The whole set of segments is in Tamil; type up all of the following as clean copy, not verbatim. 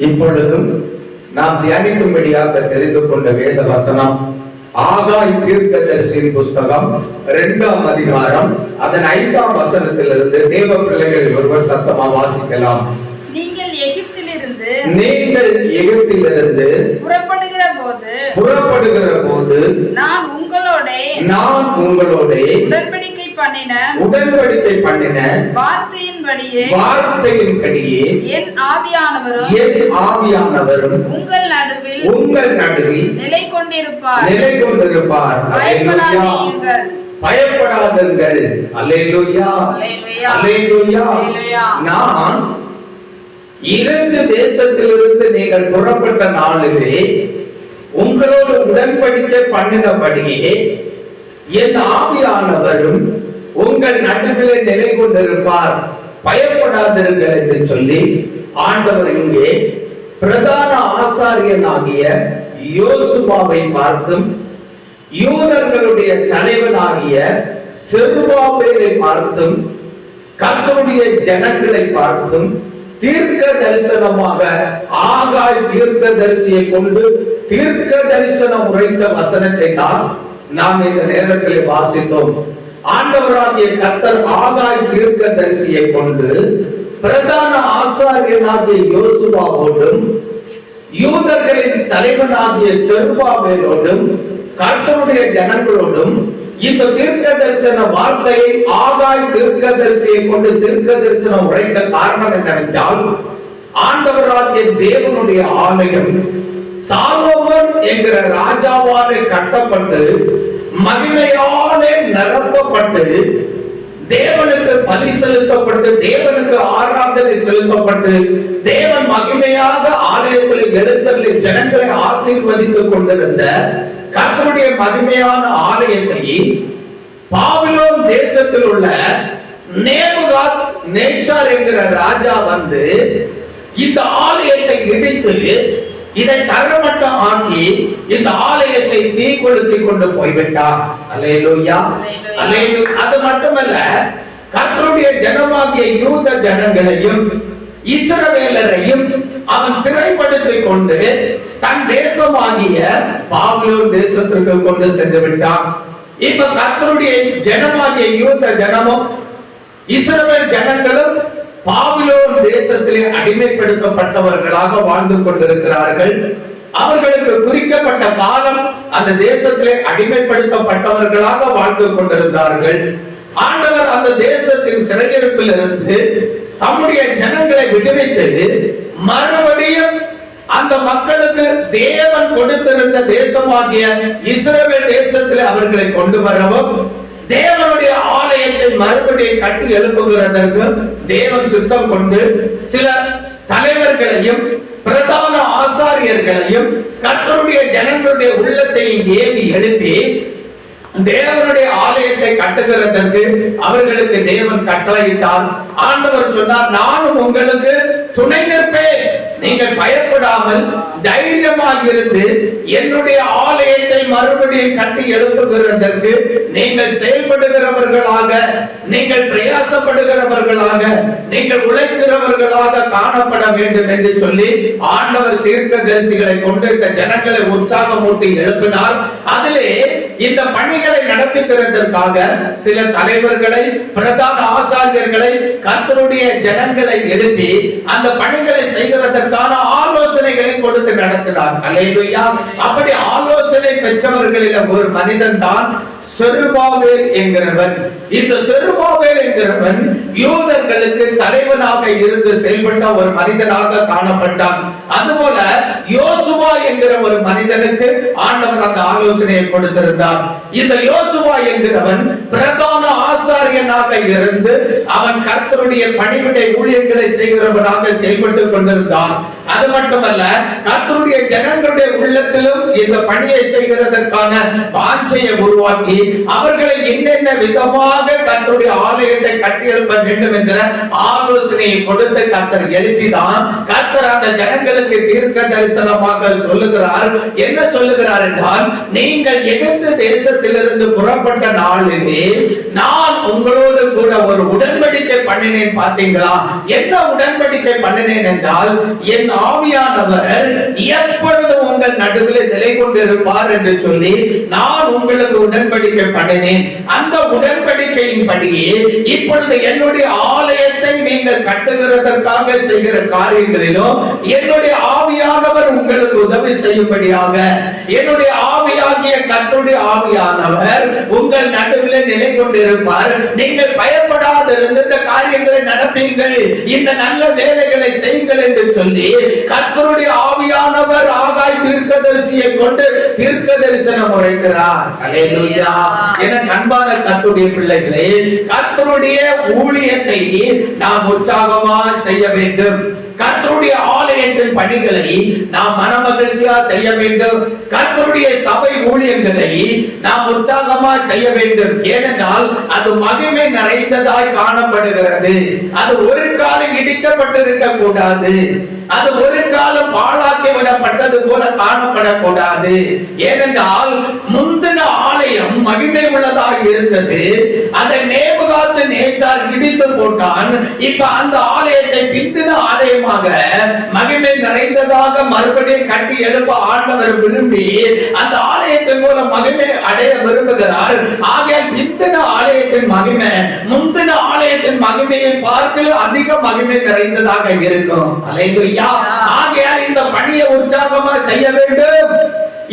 இப்பொழுதும் நாம் தியானிக்கும்படியாக தெரிந்து கொண்ட வேத வசனம் ஆகாய் தீர்க்கதரிசியின் புஸ்தகம் 2ஆம் அதிகாரம் அதன் 5ஆம் வசனத்திலிருந்து தேவ பிள்ளைகள் ஒருவர் சத்தமா வாசிக்கலாம். நீங்கள் எகிப்திலிருந்து புறப்படுகிற போது நான் உங்களோட உடன்படிக்கை பண்ணின வார்த்தையின்படியே என் ஆவியானவரும் உங்கள் நடுவில் நிலை கொண்டிருப்பார். பயப்படாதீர்கள். அல்லேலூயா, அல்லேலூயா. நான் 2 தேசத்திலிருந்து நீங்கள் புறப்பட்ட நாளிலே உங்களோடு உடன்படிக்கை பண்ணினபடியே என் ஆவியானவரும் உங்கள் நடுவிலே நிலை கொண்டிருப்பார். பயப்படாதீர்கள் என்று சொல்லி ஆண்டவர் இங்கே பிரதான ஆசாரியனாகிய யோசுவாவை பார்த்தும் யூதர்களுடைய தலைவனாகிய செருபாபேலை பார்த்தும் கர்த்தருடைய ஜனங்களை பார்த்தும் தீர்க்க தரிசனமாக ஆகாய் தீர்க்க தரிசியை கொண்டு தீர்க்க தரிசனம் உரைத்த வசனத்தை தான் நாம் இந்த நேரத்தில் வாசித்தோம். ஆண்டவராகிய கர்த்தர் ஆகாய் தீர்க்க தரிசியை கொண்டு பிரதான ஆசாரியனாகிய யோசுவாவோடும் யூதர்களின் தலைவனாகிய செருபாபேலோடும் கர்த்தருடைய ஜனங்களோடும் இந்த தீர்க்க தரிசன வார்த்தையை ஆகாய் தீர்க்க தரிசியை கொண்டு தீர்க்க தரிசனம் உரைக்க காரணம் என்னவென்றால் ஆண்டவராகிய தேவனுடைய ஆலயம் சாலோமோன் என்கிற ராஜாவாலே கட்டப்பட்டு மகிமையாலே நிரப்பப்பட்டு தேவனுக்கு பலி செலுத்தப்பட்டு தேவனுக்கு ஆராதனை செலுத்தப்பட்டு தேவன் மகிமையாக ஆலயத்தில் எழுந்தருளி ஜனங்களை ஆசீர்வதித்துக் கொண்டிருந்த கர்த்தருடைய மகிமையான ஆலயத்தை பாபிலோன் தேசத்தில் உள்ள நேபுகாத் நேச்சார் என்கிற ராஜா வந்து இந்த ஆலயத்தை இடித்து இதை தரமட்டம் ஆக்கி இந்த ஆலயத்தை தீ கொளுத்தி கொண்டு போய்விட்டார். அல்லேலூயா, அல்லேலூயா. அது மட்டுமல்ல, கர்த்தருடைய ஜனமாகிய யூத ஜனங்களையும் இஸ்ரவேலரையும் அவன் சிறைப்படுத்திக் கொண்டு தன் தேசமாகிய பாபிலோன் தேசத்திற்கு கொண்டு சென்று விட்டான். இப்ப கர்த்தருடைய ஜனமாகிய யூத ஜனமும் இஸ்ரவேல் ஜனங்களும் பாபிலோன் தேசத்திலே அடிமைப்படுத்தப்பட்டவர்களாக வாழ்ந்து கொண்டிருக்கிறார்கள். அவர்களுக்கு குறிக்கப்பட்ட காலம் அந்த தேசத்திலே அடிமைப்படுத்தப்பட்டவர்களாக வாழ்ந்து கொண்டிருந்தார்கள். ஆண்டவர் அந்த தேசத்தின் சிறையிருப்பில் இருந்து தம்முடைய ஜனங்களை விடுவித்து மறுபடியும் அந்த மக்களுக்கு தேவன் கொடுத்திருந்த தேசமாகிய இஸ்ரவேல் தேசத்தில் அவர்களை கொண்டு வரவும் தேவனுடைய ஆலயத்தை மறுபடியும் கட்டி எழுப்புகிறதற்கு தேவன் சுத்தம் கொண்டு சில தலைவர்களையும் பிரதான ஆசாரியர்களையும் கர்த்தருடைய ஜனங்களுடைய உள்ளத்தையும் ஏவி எழுப்பி தேவனுடைய ஆலயத்தை கட்டுகிறதற்கு அவர்களுக்கு தேவன் கட்டளையிட்டார். ஆண்டவர் சொன்னார், நானும் உங்களுக்கு துணை நிற்பேன், நீங்கள் பயப்படாமல் தைரியமாக இருந்து என்னுடைய ஆலயத்தை மறுபடியும் கட்டி எழுப்புகிறதற்கு நீங்கள் செயல்படுகிறவர்களாக, நீங்கள் பிரயாசப்படுகிறவர்களாக, நீங்கள் உழைக்கிறவர்களாக காணப்பட வேண்டும் என்று சொல்லி ஆண்டவர் தீர்க்கதரிசிகளை கொண்டு இந்த ஜனங்களை உற்சாகமூட்டி எழுப்பினார். அதிலே இந்த பணிகளை நடப்பிக்கிறதற்காக சில தலைவர்களை பிரதான ஆசாரியர்களை கர்த்தருடைய ஜனங்களை எழுப்பி அந்த பணிகளை செய்கிறதற்கான ஆலோசனைகளை கொடுத்து நடத்தினார். அல்லேலூயா. அப்படி ஆலோசனை பெற்றவர்களில் ஒரு மனிதன் தான் செருபாபேல் என்கிறவன். இந்த செருபாபேல் என்கிறவன் யூதர்களுக்கு தலைவனாக இருந்து செயல்பட்ட ஒரு மனிதனாக காணப்பட்டான். அதுபோல யோசுவா என்கிற ஒரு மனிதனுக்கு ஆண்டவர் அந்த ஆலோசனையை கொடுத்திருந்தார். இந்த யோசுவா என்கிறவன் பிரதான ஆசாரியனாக இருந்து அவன் கர்த்தருடைய பணிவிடை ஊழியர்களை செய்கிறவனாக செயல்பட்டுக் கொண்டிருந்தான். அது மட்டுமல்ல, கர்த்தருடைய ஜனங்களுடைய உள்ளத்திலும் இந்த பணியை செய்கிறதற்கான வாஞ்சையை உருவாக்கி அவர்களை என்னென்ன விதமாக கர்த்தருடைய ஆலயத்தை கட்டி எழுப்ப வேண்டும் என்கிற ஆலோசனையை கொடுத்து கர்த்தர் எழுப்பிதான் கர்த்தர் அந்த ஜனங்களுக்கு தீர்க்க தரிசனமாக சொல்லுகிறார். என்ன சொல்லுகிறார் என்றால், நீங்கள் எகிப்து தேசத்திலிருந்து புறப்பட்ட நாளிலே நான் உங்களோடு உங்களோடு கூட ஒரு உடன்படிக்கை பண்ணினேன். பாத்தீங்களா? என்ன உடன்படிக்கை பண்ணினேன் என்றால், என் ஆவியானவர் எப்பொழுது உங்கள் நடுவில் நிலை கொண்டிருப்பார் என்று சொல்லி நான் உங்களுக்கு உடன்படிக்கை பண்ணினேன். அந்த உடன்படிக்கையின்படியே இப்பொழுது என்னுடைய ஆலயத்தை நீங்கள் கட்டுகிறதற்காக செய்கிற காரியங்களிலோ என்னுடைய ஆவியானவர் உங்களுக்கு உதவி செய்யும்படியாக என்னுடைய ஆவியாகிய கர்த்தருடைய ஆவியானவர் உங்கள் நடுவில் நிலை கொண்டிருப்பார். நீங்கள் பயப்படாதிருந்து இந்த காரியங்களை நடப்பீங்கள், இந்த நல்ல வேலைகளை செய்யுங்கள் என்று சொல்லி கர்த்தருடைய ஆவியானவர் ஆகாய் தீர்க்கதரிசியை கொண்டு தீர்க்க தரிசனம் உரைக்கிறார். அல்லேலூயா. என அன்பான கர்த்தருடைய பிள்ளைகளே, கர்த்தருடைய ஊழியத்தை நாம் உற்சாகமாக செய்ய வேண்டும். கர்த்தருடைய ஆலயத்தின் பணிகளை நாம் மனமகிழ்ச்சியா செய்ய வேண்டும். கர்த்தருடைய சபை ஊழியங்களை நாம் உற்சாகமா செய்ய வேண்டும். ஏனென்றால் அது மகிமை நிறைந்ததாய் காணப்படுகிறது. அது ஒரு காலம் இடிக்கப்பட்டிருக்க கூடாது. அது ஒரு காலம் பாழாக்கி விடப்பட்டது போல காணப்படக்கூடாது. ஏனென்றால் முந்தின ஆலயம் மகிமை உள்ளதாக இருந்தது. அதை நேபுகாத்து நேச்சார் இடித்து போட்டான். இப்ப அந்த ஆலயத்தை பிந்தின ஆலயமாக மகிமை நிறைந்ததாக மறுபடியும் கட்டி எழுப்ப ஆண்டவர் விரும்பி அந்த ஆலயத்தின் மூலம் மகிமை அடைய விரும்புகிறார். ஆகையால் பிந்தின ஆலயத்தின் மகிமை முந்தின ஆலயத்தின் மகிமையை பார்க்கல அதிக மகிமை நிறைந்ததாக இருக்கும். அல்லேலூயா. ஆகையால் இந்த பணியை உற்சாகமாக செய்ய வேண்டும்.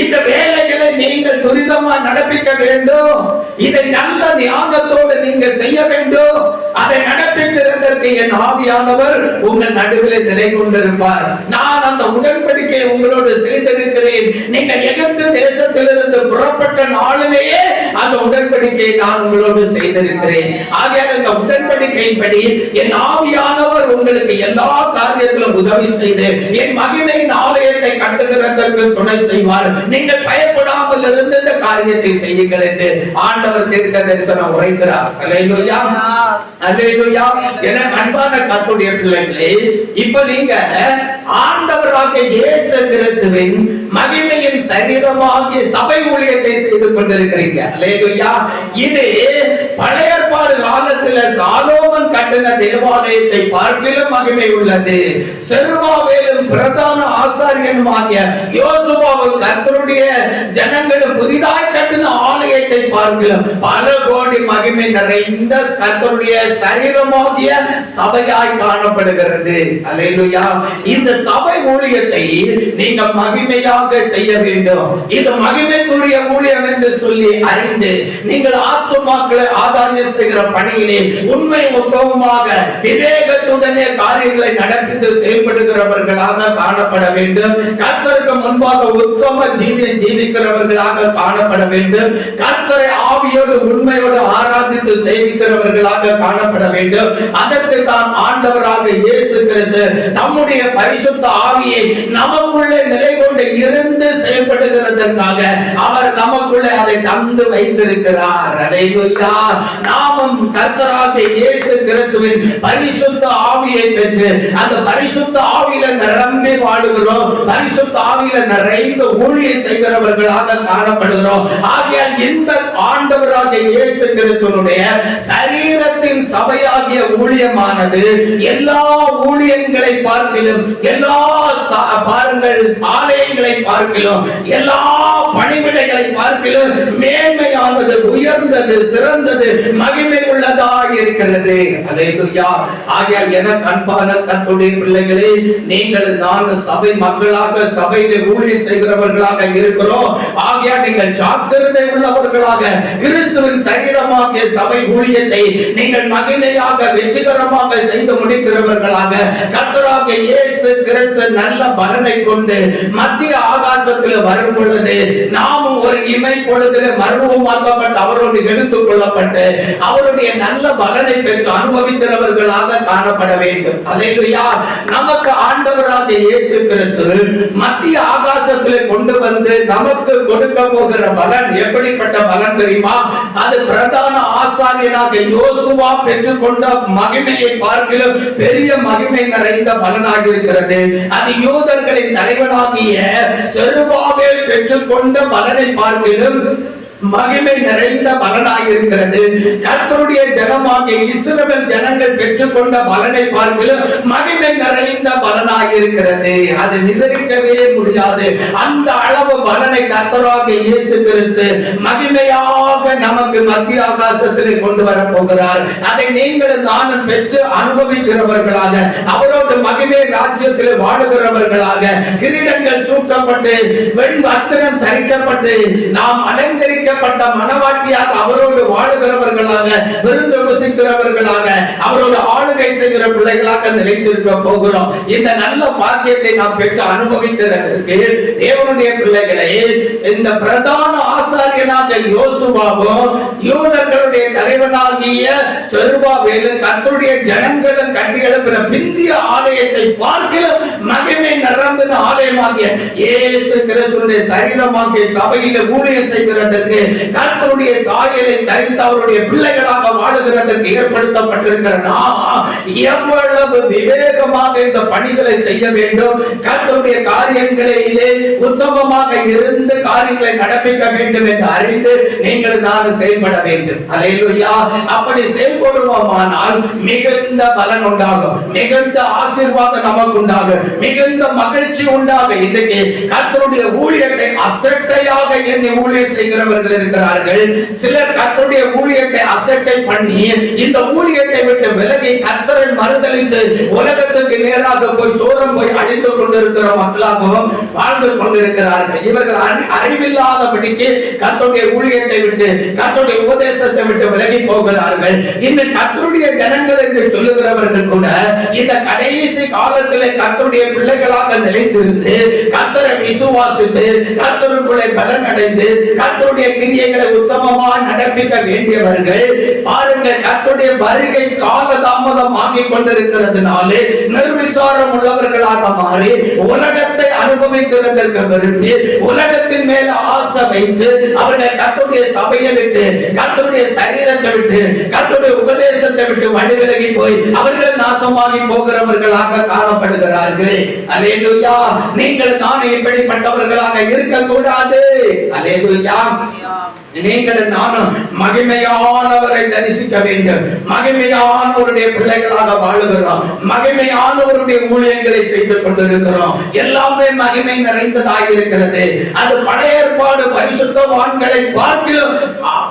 இந்த வேலைகளை நீங்கள் துரிதமா நடப்பிக்க வேண்டும். இதை நல்ல ஞானத்தோடு நீங்க செய்ய வேண்டும். அதை நடப்பிக்கிறதற்கு என் ஆவியானவர் உங்கள் நடுவில் நிலை கொண்டிருப்பார். நான் அந்த உடன்படிக்கையை உங்களோடு செய்திருக்கிறேன். நீங்கள் எகிப்து தேசத்திலிருந்து புறப்பட்ட நாளிலேயே அந்த உடன்படிக்கையை நான் உங்களோடு செய்திருக்கிறேன். ஆகையால் இந்த உடன்படிக்கையின்படி என் ஆவியானவர் உங்களுக்கு எல்லா காரியத்திலும் உதவி செய்து என் மகிமையின் ஆலயத்தை கட்டுகிறதற்கு துணை செய்வார். நீங்கள் பயப்படாமல் இருந்து இந்த காரியத்தை செய்யுங்கள் என்று ஆண்டவர் தீர்க்க தரிசனம் உரைக்கிறார். அல்லேலூயா. அல்லேலூயா. என அன்பான கர்த்தருடைய பிள்ளைகளே, இப்ப நீங்க ஆண்டவராகிய இயேசு கிறிஸ்துவின் மகிமையின் சரீரமாகிய சபை ஊழியத்தை செய்து கொண்டிருக்கிறீங்க. அல்லேலூயா. இது பழைய ஏற்பாடு காலத்தில் சாலோமன் கட்டின தேவாலயத்தை பார்க்கிலும் மகிமை உள்ளது. செருபாபேலும் பிரதான ஆசாரியனுமாகிய யோசுவாவும் கர்த்தருடைய ஜனங்களும் புதிதாய் கட்டின ஆலயத்தை பார்க்கிலும் பல கோடி மகிமை நிறைந்த கர்த்தருடைய சரீரமாகிய சபையாய் காணப்படுகிறது. அல்லேலூயா. இந்த சபை ஊழியத்தை நீங்க மகிமையாக செய்ய வேண்டும். இது மகிமைக்குரிய ஊழியம் என்று சொல்லி அறிந்து நீங்கள் ஆத்துமாக்களை ஆதாயம் செய்கிற பணியிலே உண்மை உத்தமமாக விவேகத்துடனே காரியங்களை நடத்தி செயல்படுகிறவர்களாக காணப்பட வேண்டும். கர்த்தருக்கு முன்பாக உத்தம ஜீவியம் ஜீவிக்கிறவர்களாக காணப்பட வேண்டும். கர்த்தரை ஆவியோடு உண்மையோடு ஆராதித்து சேவிக்கிறவர்களாக காணப்பட வேண்டும். அதற்கு தான் ஆண்டவராக இயேசு கிறிஸ்து தம்முடைய பரிசுத்த ஆவியை நமக்குள்ளே நிலை கொண்டு இருந்து செயல்படுகிறதற்காக அவர் நமக்குள்ளே அதை தந்து வைத்திருக்கிறார். அல்லேலூயா. நாமும் கர்த்தராகிய இயேசு கிறிஸ்துவின் பரிசுத்த ஆவியை பெற்று அந்த பரிசுத்த ஆவியில நிரம்பி வாழுகிறோம். பரிசுத்த ஆவியில நிறைந்த ஊழியம் செய்கிறவர்களாக காணப்படுகிறோம். ஆகையால் இந்த ஆண்டவராகிய இயேசு கிறிஸ்துவினுடைய சரீரத்தின் சபையாகிய ஊழியமானது எல்லா ஊழியங்களை பார்க்கிலும் எல்லா பாருங்கள் ஆலயங்களை பார்க்கிலும் எல்லா பணிவிடைகளை பார்க்கிலும் மேன்மையானது, உயர்ந்தது, சிறந்தது, மகிமை உள்ளதாக இருக்கிறது. அல்லேலூயா. ஆகையால் எனக்கு அன்பான கர்த்தருடைய பிள்ளைகளே, நீங்கள் நான் சபை மக்களாக சபையிலே ஊழியம் செய்கிறவர்களாக இருக்கிறோம். ஆகையால் நீங்கள் ஜாக்கிரதை உள்ளவர்களாக கிறிஸ்துவின் சரீரமாகிய சபை ஊழியத்தை நீங்கள் மகிமையாக வெற்றிகரமாக செய்து முடிக்கிறவர்களாக கர்த்தராகிய இயேசு கிறிஸ்து நல்ல பலனை கொண்டு மத்திய ஆகாசத்தில் வரும் பொழுது நாமும் ஒரு இமை பொழுதிலே மர்மமாக்கப்பட்டு அவரோடு எடுத்துக் கொள்ளப்பட்டு அவருடைய நல்ல பலனை பெற்று அனுபவிக்கிறவர்களாக காணப்பட வேண்டும். அல்லேலூயா. நமக்கு ஆண்டவராகிய இயேசு கிறிஸ்து மத்திய ஆகாசத்திலே கொண்டு வந்து நமக்கு கொடுக்க போகிற பலன் எப்படிப்பட்ட பலன் தெரியுமா? அது பிரதான ஆசாரியனாக யோசுவா பெற்றுக்கொண்ட மகிமையை பார்க்கிலும் பெரிய மகிமை நிறைந்த பலனாக இருக்கிறது. அது யூதர்களின் தலைவனாகிய செருபாபேல் பெற்றுக்கொண்ட பலனை பார்க்கிலும் மகிமை நிறைந்த பலனாய் இருக்கிறது. கர்த்தருடைய ஜனமாகிய இஸ்ரவேல் ஜனங்கள் பெற்றுக்கொண்ட பலனை பார்க்கிலும் மகிமை நிறைந்த பலனாய் இருக்கிறது. அது விவரிக்கவே முடியாது. அந்த அளவு பலனை கர்த்தராகிய இயேசு கிறிஸ்து மகிமையாக நமக்கு மத்திய ஆகாசத்திலே கொண்டு வர போகிறார். அதை நீங்கள் நானும் பெற்று அனுபவிக்கிறவர்களாக, அவரோடு மகிமை ராஜ்யத்திலே வாழுகிறவர்களாக, கிரீடங்கள் சூட்டப்பட்டு வெண் வஸ்திரம் தரிக்கப்பட்டு நாம் அலங்கரிக்கப்பட்ட மனவாட்டியாக அவரோடு வாழுகிறவர்களாக, விருந்து ருசிக்கிறவர்களாக, அவரோடு ஆளுகை செய்கிற பிள்ளைகளாக நிலைத்திருக்க போகிறோம். இந்த நல்ல பாக்கியத்தை நாம் பெற்று அனுபவிக்கிறதற்கு தேவனுடைய பிள்ளைகளே, இந்த பிரதான ஆசாரியனாக யோசுவாவும் யூதர்களுடைய தலைவனாகிய செருபாபேலும் கர்த்தருடைய ஜனங்களும் கட்டி எழுப்புகிற பிந்திய ஆலயத்தை பார்க்கிலும் மகிமை நிரம்பின ஆலயமாகிய இயேசு கிறிஸ்துவின் சரீரமாகிய சபையிலே ஊழியம் செய்கிறதற்கு, கர்த்தருடைய சாயலை தரித்து அவருடைய பிள்ளைகளாக வாழுகிறதற்கு ஏற்படுத்தப்பட்டிருக்கிற நாம் எவ்வளவு விவேகமாக இந்த பணிகளை செய்ய வேண்டும், கர்த்தருடைய காரியங்களிலே உத்தமமாக இருந்து காரியங்களை நடப்பிக்க வேண்டும் என்று அறிந்து நீங்கள் நான் செயல்பட வேண்டும். அல்லேலூயா. அப்படி செயல்படுவோமானால் மிகுந்த பலன் உண்டாகும், மிகுந்த ஆசீர்வாதம் நமக்கு உண்டாகும், மிகுந்த மகிழ்ச்சி உண்டாகும். இன்றைக்கு கர்த்தருடைய ஊழியத்தை அசட்டையாக எண்ணி ஊழியம் செய்கிறவர்கள் இருக்கிறார்கள். சிலர் கர்த்தருடைய ஊழியத்தை அசட்டை பண்ணி இந்த ஊழியத்தை விட்டு விலகி கர்த்தரை மறுதலித்து உலகத்துக்கு நேராக போய் சோரம் போய் அழிந்து கொண்டிருக்கிற மக்களாகவும் வாழ்ந்து கொண்டிருக்கிறார்கள். இவர்கள் அறிவில்லாதபடிக்கு கர்த்தருடைய ஊழியத்தை விட்டு, கர்த்தருடைய உபதேசத்தை விட்டு விலகி போகிறார்கள். இந்த கர்த்தருடைய ஜனங்கள் என்று சொல்லுகிறவர்கள் கூட இந்த கடைசி காலத்திலே கர்த்தருடைய பிள்ளைகளாக நிலைத்திருந்து கர்த்தரை விசுவாசித்து கர்த்தருக்குள்ளே பலன் அடைந்து கர்த்தருடைய கிரியைகளை உத்தமமாக நடப்பிக்க வேண்டியவர்கள். பாருங்கள், கர்த்தருடைய வருகை காலதாமதம் ஆகிக் கொண்டிருக்கிறதுனாலே நிர்விசாரம் உள்ளவர்களாக மாறி உலகத்தை அனுபவிக்கிறதற்கு விரும்பி உலகத்தின் மேல ஆசை வைத்து அவர்கள் கர்த்தருடைய சபையை விட்டு, கர்த்தருடைய சரீரத்தை விட்டு, கர்த்தருடைய உபதேசத்தை விட்டு வழி விலகி போய் அவர்கள் நாசமாகி போகிறவர்களாக காணப்படுகிறார்கள். அல்லேலூயா. நீங்கள் நான் இப்படிப்பட்டவர்களாக இருக்கக்கூடாது. அல்லேலூயா. நீங்கள் நானும் மகிமையானவரை தரிசிக்க வேண்டும். மகிமையானவருடைய பிள்ளைகளாக வாழுகிறோம். மகிமையானவருடைய ஊழியங்களை செய்து கொண்டிருக்கிறோம். எல்லாமே மகிமை நிறைந்ததாக இருக்கிறது. அது பழைய ஏற்பாடு பரிசுத்தவான்களை பார்க்கிலும்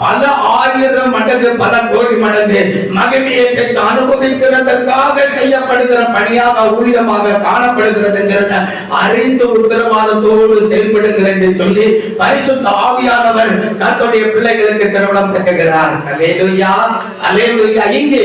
பல ஆயிரம் மடங்கு, பல கோடி மடங்கு மகிமையை பெற்று அனுபவிக்கிறதற்காக செய்யப்படுகிற பணியாக ஊழியமாக காணப்படுகிறது அறிந்து உத்தரவாதத்தோடு செயல்படுங்கள் என்று சொல்லி பரிசுத்த ஆவியானவர் கர்த்தருடைய பிள்ளைகளுக்கு திருமணம் கட்டுகிறார். அல்லேலூயா. அல்லேலூயா. இங்கே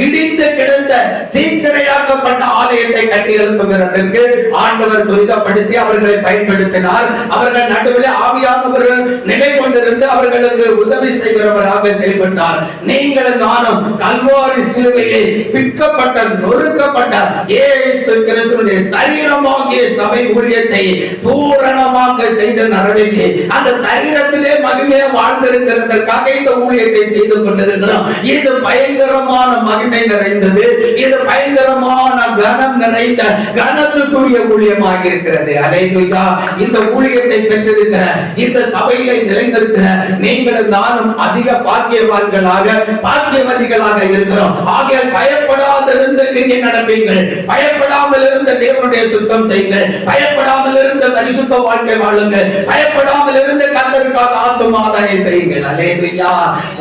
இடிந்து கிடந்த தீக்கிரையாக்கப்பட்ட ஆலயத்தை கட்டி எழுப்புகிறதற்கு ஆண்டவர் துரிதப்படுத்தி அவர்களை பயன்படுத்தினார். அவர்கள் நடுவில் ஆவியானவர் நிலை கொண்டிருந்து அவர்களுக்கு உதவி செய்கிறவராக செயல்பட்டார். நீங்கள் நானும் கல்வாரி சிலுவையிலே பிக்கப்பட்ட, நொறுக்கப்பட்ட இயேசு கிறிஸ்துவின் சரீரமாகிய சபை ஊழியத்தை பூரணமாக செய்து நிறைவேற்றி அந்த சரீரத்திலே மகிமையை வாழ்ந்திருக்கிறதற்காக இந்த ஊழியத்தை செய்து கொண்டிருக்கிறோம். இது பயங்கரமான மகிமை நிறைந்தது. இது பயங்கரமான கனம் நிறைந்த கனத்துக்குரிய ஊழியமாக இருக்கிறது. அல்லேலூயா. இந்த ஊழியத்தை பெற்றிருக்கிற, இந்த சபையிலே நிலைத்திருக்கிற நீங்கள் நானும் அதிக பாக்கியவான்களாக, பாக்கியவதிகளாக இருக்கிறோம். ஆகையால் பயப்படாதிருந்து கிரியை நடப்பீங்கள், பயப்படாமல் இருந்த தேவனுடைய சுத்தம் செய்யுங்கள், பயப்படாமல் இருந்த பரிசுத்த வாழ்க்கை வாழுங்கள், பயப்படாமல் இருந்த கர்த்தருக்காக ஆத்துமாதாயம் செய்யுங்கள். அல்லேலூயா.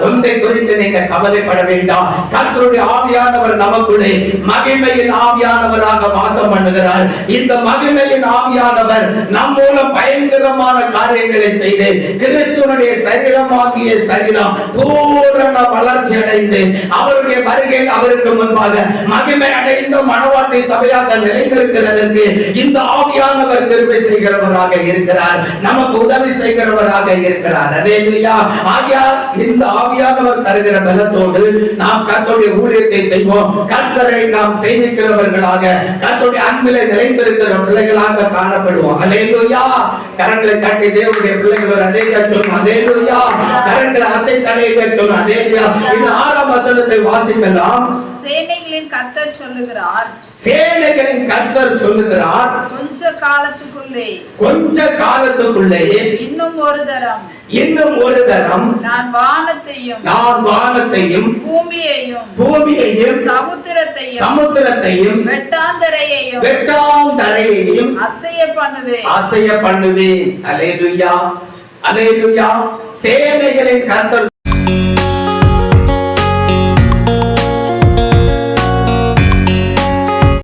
ஒன்றை குறித்து நீங்க கவலைப்பட வேண்டாம். கர்த்தருடைய ஆவியானவர் நமக்குள்ளே மகிமையின் ஆவியானவராக வாசம் பண்ணுகிறார். இந்த மகிமையின் ஆவியானவர் நம் மூலம் பயங்கரமான காரியங்களை செய்து கிறிஸ்துவனுடைய சரீரமாகிய சரீரம் பூரண வளர்ச்சி அடைந்து அவருடைய வருகையில் அவருக்கு முன்பாக மகிமை அடைந்த மனவாட்டி சபையாக நிலைத்திருக்கிறதற்கு இந்த ஆவியானவர் கிருபை செய்கிறவராக இருக்கிறார். நமக்கு உதவி செய்கிறவராக இருக்கிறார். அல்லேலூயா. ஆகையால் இந்த ஆவியானவர் தருகிற பலத்தோடு நாம் கர்த்தருடைய ஊழியத்தை செய்வோம். கர்த்தரை நாம் சேமிக்கிறவர்களாக, கர்த்தருடைய அன்பிலே நிலைத்திருக்கிற பிள்ளைகளாக காணப்படுவோம். அல்லேலூயா. கரங்களை தட்டி தேவனுடைய பிள்ளைகள் அல்லேலூயா சொல்லுவோம். அல்லேலூயா. கரங்களை அசைத்து அல்லேலூயா சொல்லுவோம். அல்லேலூயா. இந்த 6ஆம் வசனத்தை வாசிக்கலாம். சேனைகளின் கர்த்தர் சொல்லுகிறார், சேனைகளின் கர்த்தர் சொல்லுகிறார், கொஞ்ச காலத்துக்குள்ளே இன்னும் ஒரு தரம் இன்னும் ஒரு தரம் நான் வானத்தையும் பூமியையும் சமுத்திரத்தையும் வெட்டாந்தரையையும் அசைய பண்ணுவேன். அல்லேலூயா, அல்லேலூயா. சேனைகளின் கர்த்தர்